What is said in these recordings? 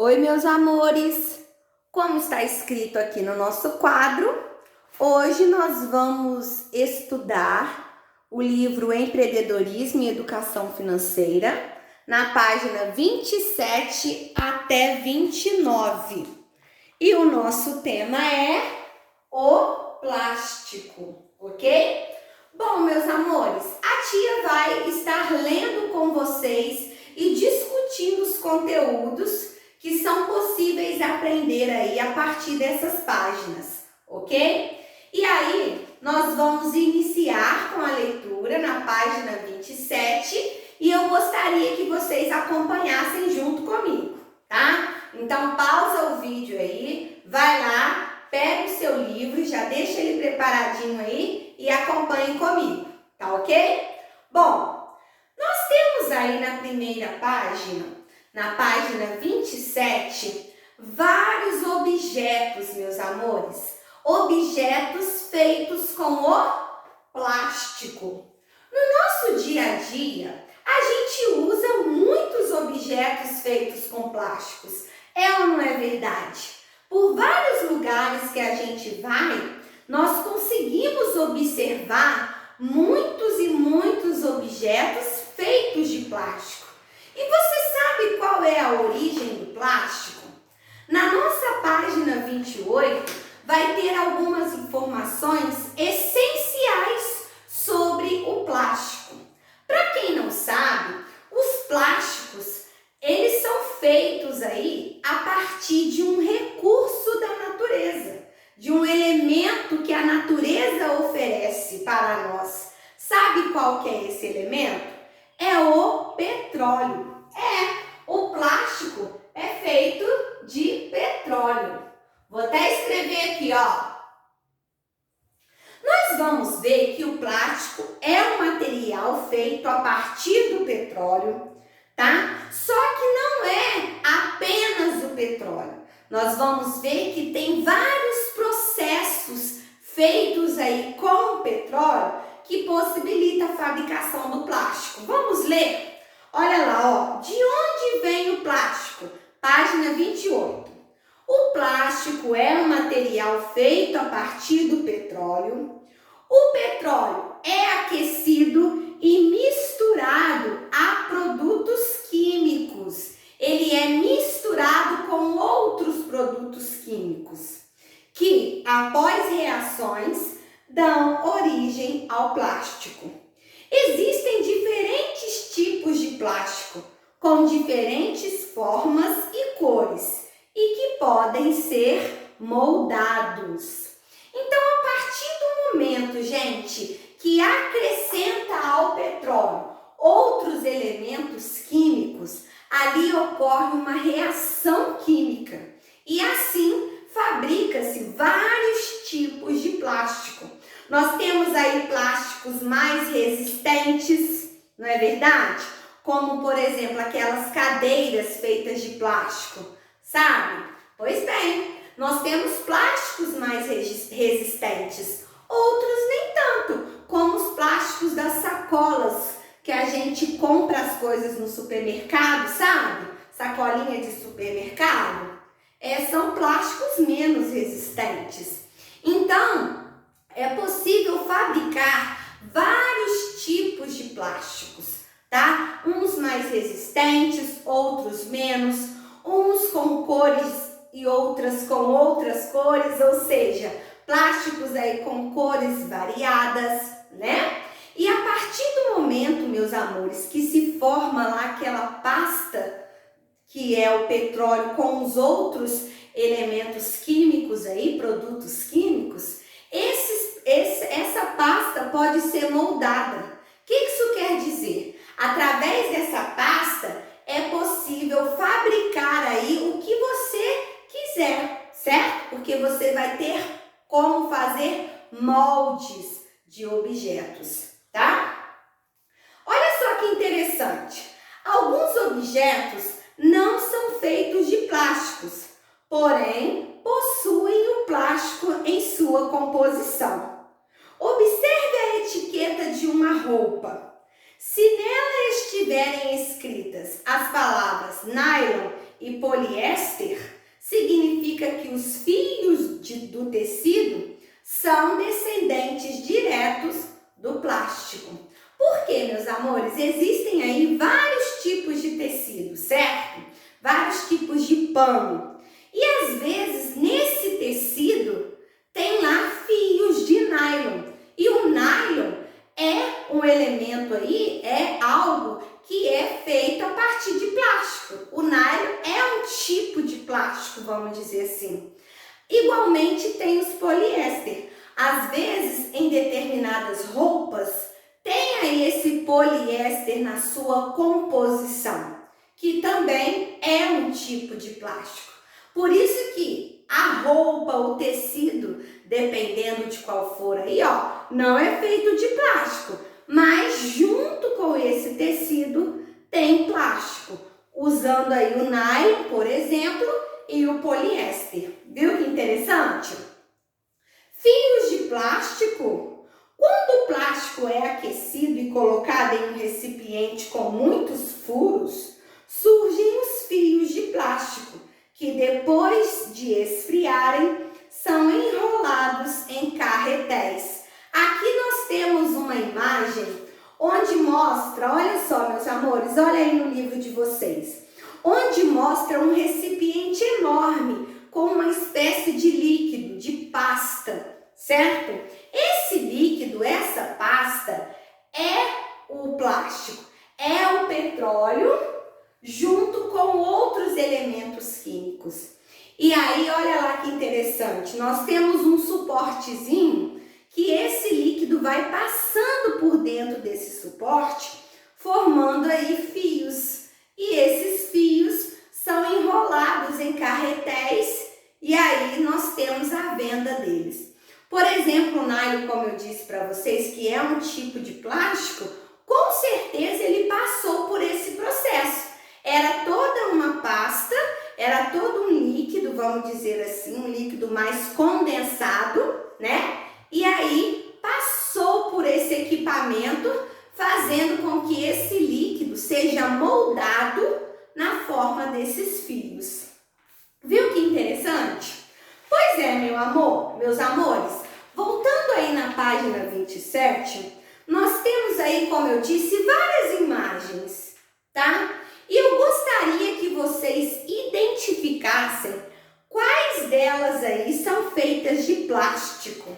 Oi, meus amores! Como está escrito aqui no nosso quadro, hoje nós vamos estudar o livro Empreendedorismo e Educação Financeira, na página 27 até 29. E o nosso tema é o plástico, ok? Bom, meus amores, a tia vai estar lendo com vocês e discutindo os conteúdos que são possíveis aprender aí a partir dessas páginas, ok? E aí, nós vamos iniciar com a leitura na página 27 e eu gostaria que vocês acompanhassem junto comigo, tá? Então, pausa o vídeo aí, vai lá, pega o seu livro, já deixa ele preparadinho aí e acompanhe comigo, tá ok? Bom, nós temos aí na primeira página, na página 27, vários objetos, meus amores. Objetos feitos com o plástico. No nosso dia a dia, a gente usa muitos objetos feitos com plásticos. É ou não é verdade? Por vários lugares que a gente vai, nós conseguimos observar muitos e muitos objetos feitos de plástico. E você sabe qual é a origem do plástico? Na nossa página 28, vai ter algumas informações essenciais sobre o plástico. Para quem não sabe, os plásticos, eles são feitos aí a partir de um recurso da natureza, de um elemento que a natureza oferece para nós. Sabe qual que é esse elemento? É o petróleo. O plástico é feito de petróleo. Vou até escrever aqui, ó. Nós vamos ver que o plástico é um material feito a partir do petróleo, tá? Só que não é apenas o petróleo. Nós vamos ver que tem vários processos feitos aí com o petróleo que possibilita a fabricação do plástico. Vamos ler? Olha lá, ó. De onde vem o plástico? Página 28. O plástico é um material feito a partir do petróleo. O petróleo é aquecido e misturado a produtos químicos. Ele é misturado com outros produtos químicos que, após reações, dão origem ao plástico. Existem diferentes tipos de plástico, com diferentes formas e cores, e que podem ser moldados. Então, a partir do momento, gente, que acrescenta ao petróleo outros elementos químicos, ali ocorre uma reação química. E assim, fabrica-se vários tipos de plástico. Nós temos aí plásticos mais resistentes, não é verdade? Como, por exemplo, aquelas cadeiras feitas de plástico, sabe? Pois bem, nós temos plásticos mais resistentes, outros nem tanto, como os plásticos das sacolas que a gente compra as coisas no supermercado, sabe? Sacolinha de supermercado. São plásticos menos resistentes. Então, é possível fabricar vários tipos de plásticos, tá? Uns mais resistentes, outros menos, uns com cores e outras com outras cores, ou seja, plásticos aí com cores variadas, né? E a partir do momento, meus amores, que se forma lá aquela pasta que é o petróleo com os outros elementos químicos aí, produtos químicos, essa pasta pode ser moldada. O que isso quer dizer? Através dessa pasta é possível fabricar aí o que você quiser, certo? Porque você vai ter como fazer moldes de objetos, tá? Olha só que interessante. Alguns objetos não são feitos de plásticos, porém possuem o plástico em sua composição. Observe a etiqueta de uma roupa. Se nela estiverem escritas as palavras nylon e poliéster, significa que os fios do tecido são descendentes diretos do plástico. Por quê, meus amores? Existem aí vários tipos de tecido, certo? Vários tipos de pano. E às vezes nesse tecido tem lá fios de nylon. E o nylon é um elemento aí, é algo que é feito a partir de plástico. O nylon é um tipo de plástico, vamos dizer assim. Igualmente tem os poliéster. Às vezes, em determinadas roupas, tem aí esse poliéster na sua composição, que também é um tipo de plástico. Por isso que a roupa, o tecido, dependendo de qual for aí, ó, não é feito de plástico, mas junto com esse tecido tem plástico, usando aí o nylon, por exemplo, e o poliéster. Viu que interessante? Fios de plástico. Quando o plástico é aquecido e colocado em um recipiente com muitos furos, surgem os fios de plástico, que depois de esfriarem, são enrolados em carretéis. Aqui nós temos uma imagem onde mostra, olha só, meus amores, olha aí no livro de vocês, onde mostra um recipiente enorme com uma espécie de líquido, de pasta, certo? Esse líquido, essa pasta, é o plástico, é o petróleo junto com outros elementos químicos. E aí, olha lá que interessante, nós temos um suportezinho que esse líquido vai passando por dentro desse suporte, formando aí fios. E esses fios são enrolados em carretéis e aí nós temos a venda deles. Por exemplo, o nylon, como eu disse para vocês, que é um tipo de plástico, com certeza ele passou por esse processo. Era toda uma pasta, era todo um líquido, vamos dizer assim, um líquido mais condensado, né? E aí passou por esse equipamento, fazendo com que esse líquido seja moldado na forma desses fios. Viu que interessante? Pois é, meu amor, meus amores, voltando aí na página 27, nós temos aí, como eu disse, várias imagens, tá? E eu gostaria que vocês identificassem quais delas aí são feitas de plástico,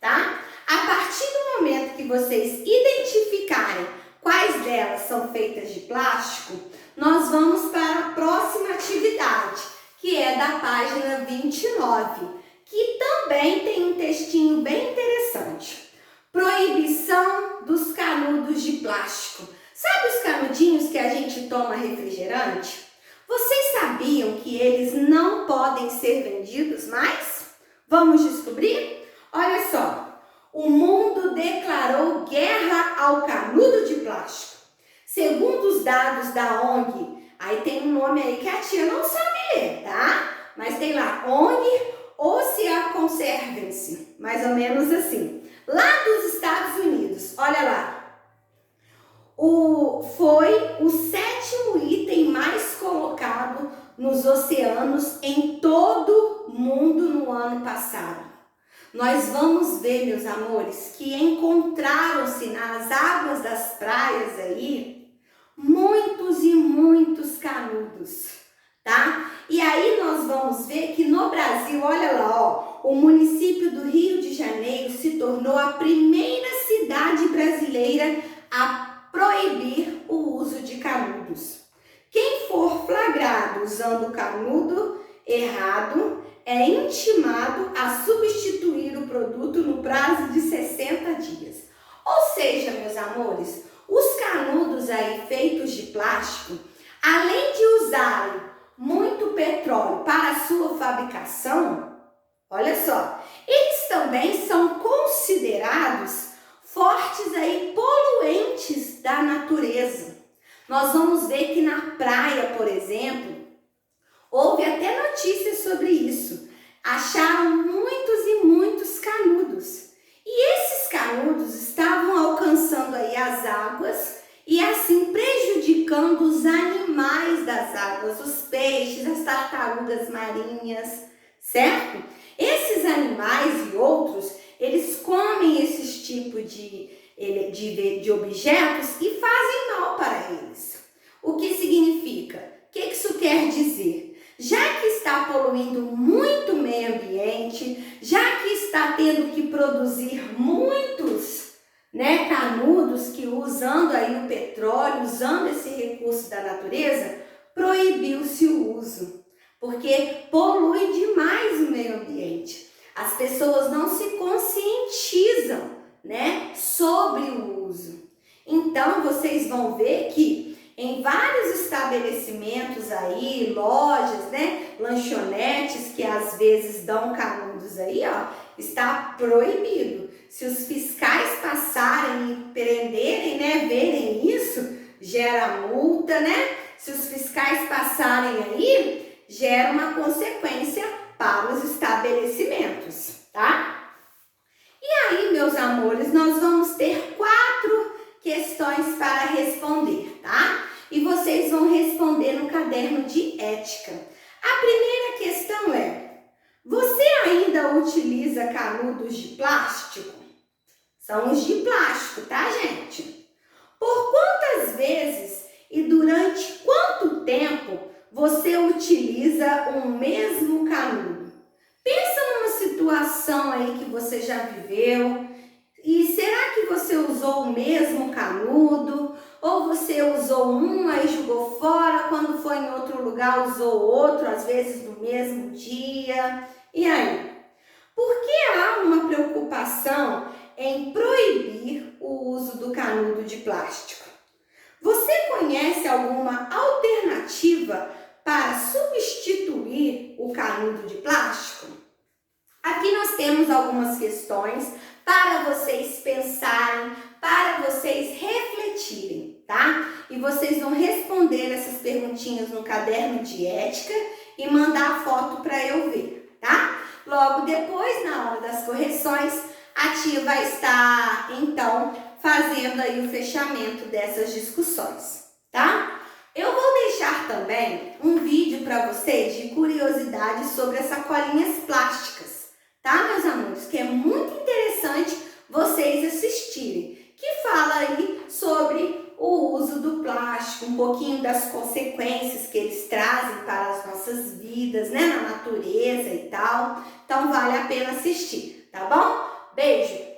tá? A partir do momento que vocês identificarem quais delas são feitas de plástico, nós vamos para a próxima atividade, que é da página 29, que também tem um textinho bem interessante. Proibição dos canudos de plástico. Sabe os canudinhos que a gente toma refrigerante? Vocês sabiam que eles não podem ser vendidos mais? Vamos descobrir? Olha só, o mundo declarou guerra ao canudo de plástico. Segundo os dados da ONG, aí tem um nome aí que a tia não sabe ler, tá? Mas tem lá, ONG Ocean Conservancy, mais ou menos assim. Lá dos Estados Unidos, olha lá. Foi o 7º item mais colocado nos oceanos em todo o mundo no ano passado. Nós vamos ver, meus amores, que encontraram-se nas águas das praias aí muitos e muitos canudos, tá? E aí nós vamos ver que no Brasil, olha lá, ó, o município do Rio de Janeiro se tornou a primeira cidade brasileira a proibir o uso de canudos. Quem for flagrado usando o canudo errado é intimado a substituir o produto no prazo de 60 dias. Ou seja, meus amores, os canudos aí feitos de plástico, além de usarem muito petróleo para a sua fabricação, olha só, eles também são considerados fortes aí poluentes da natureza. Nós vamos ver que na praia, por exemplo, houve até notícias sobre isso. Acharam muitos e muitos canudos. E esses canudos estavam alcançando aí as águas e assim prejudicando os animais das águas, os peixes, as tartarugas marinhas, certo? Esses animais e outros, eles comem esses tipos de objetos e fazem mal para eles. O que significa? O que isso quer dizer? Já que está poluindo muito o meio ambiente, já que está tendo que produzir muitos, canudos que usando aí o petróleo, usando esse recurso da natureza, proibiu-se o uso, porque polui demais o meio ambiente. As pessoas não se conscientizam, sobre o uso. Então, vocês vão ver que em vários estabelecimentos aí, lojas, lanchonetes que às vezes dão canudos aí, está proibido. Se os fiscais passarem e prenderem, verem isso, gera multa, Se os fiscais passarem aí, gera uma consequência para os estabelecimentos, tá? E aí, meus amores, nós vamos ter 4 questões para responder, tá? E vocês vão responder no caderno de ética. A primeira questão é: você ainda utiliza canudos de plástico? São os de plástico, tá, gente? Por quantas vezes e durante quanto tempo você utiliza o mesmo canudo? Pensa numa situação aí que você já viveu. E será que você usou o mesmo canudo? Ou você usou um, aí jogou fora, quando foi em outro lugar usou outro, às vezes no mesmo dia? E aí? Por que há uma preocupação em proibir o uso do canudo de plástico? Você conhece alguma alternativa para substituir o canudo de plástico? Aqui nós temos algumas questões para vocês pensarem, para vocês refletirem, tá? E vocês vão responder essas perguntinhas no caderno de ética e mandar a foto para eu ver, tá? Logo depois, na hora das correções, a tia vai estar, então, fazendo aí o fechamento dessas discussões, tá? Eu vou deixar também um vídeo para vocês de curiosidades sobre as sacolinhas plásticas, tá, meus amores? Que é muito interessante vocês assistirem, que fala aí sobre o uso do plástico, um pouquinho das consequências que eles trazem para as nossas vidas, na natureza e tal. Então vale a pena assistir, tá bom? Beijo!